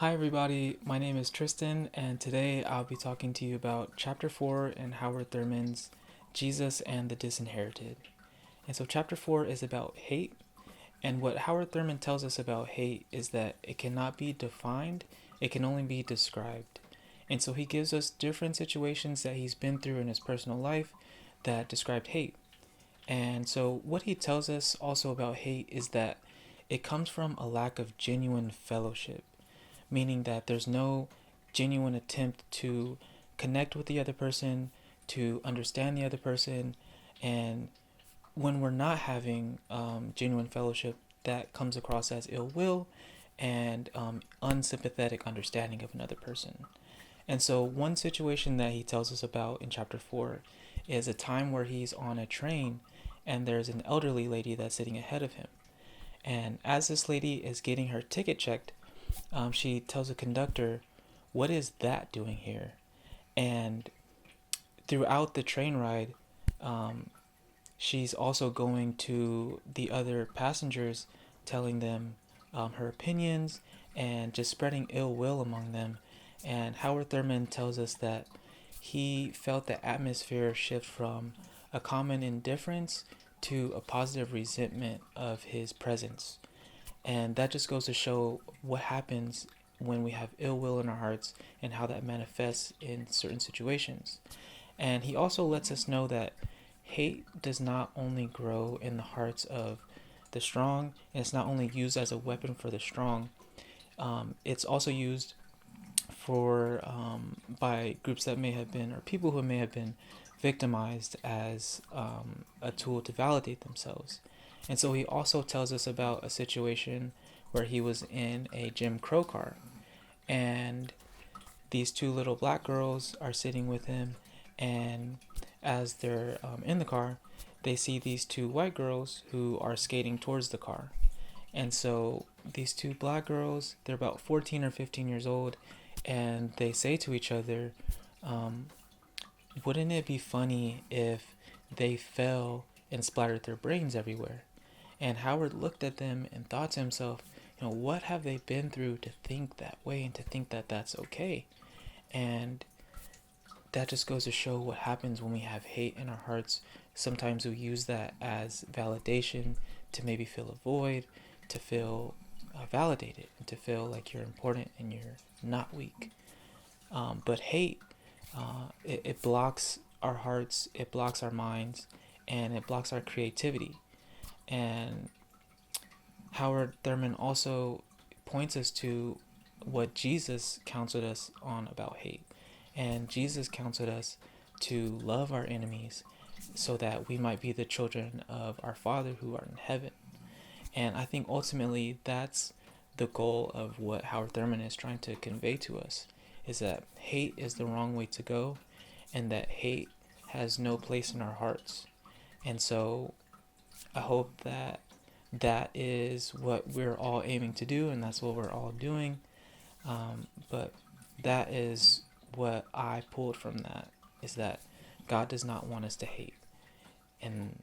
Hi, everybody. My name is Tristan, and today I'll be talking to you about Chapter 4 in Howard Thurman's Jesus and the Disinherited. And so, Chapter 4 is about hate, and what Howard Thurman tells us about hate is that it cannot be defined, it can only be described. And so, he gives us different situations that he's been through in his personal life that described hate. And so, what he tells us also about hate is that it comes from a lack of genuine fellowship, meaning that there's no genuine attempt to connect with the other person, to understand the other person, and when we're not having genuine fellowship, that comes across as ill will and unsympathetic understanding of another person. And so, one situation that he tells us about in chapter 4 is a time where he's on a train and there's an elderly lady that's sitting ahead of him. And as this lady is getting her ticket checked, she tells the conductor, "What is that doing here?" And throughout the train ride, um, she's also going to the other passengers, telling them her opinions and just spreading ill will among them. And Howard Thurman tells us that he felt the atmosphere shift from a common indifference to a positive resentment of his presence. And that just goes to show what happens when we have ill will in our hearts and how that manifests in certain situations. And he also lets us know that hate does not only grow in the hearts of the strong, and it's not only used as a weapon for the strong, it's also used for by groups that may have been, or people who may have been victimized as a tool to validate themselves. And so he also tells us about a situation where he was in a Jim Crow car, and these two little black girls are sitting with him, and as they're in the car, they see these two white girls who are skating towards the car. And so these two black girls, they're about 14 or 15 years old, and they say to each other, um, wouldn't it be funny if they fell and splattered their brains everywhere? And Howard looked at them and thought to himself, what have they been through to think that way and to think that that's okay? And that just goes to show what happens when we have hate in our hearts. Sometimes we use that as validation to maybe fill a void, to feel validated, and to feel like you're important and you're not weak. But hate, it blocks our hearts, it blocks our minds, and it blocks our creativity. And Howard Thurman also points us to what Jesus counseled us on about hate. And Jesus counseled us to love our enemies so that we might be the children of our Father who art in heaven. And I think ultimately that's the goal of what Howard Thurman is trying to convey to us, is that hate is the wrong way to go, and that hate has no place in our hearts. And so I hope that that is what we're all aiming to do, and that's what we're all doing. But that is what I pulled from that, is that God does not want us to hate. And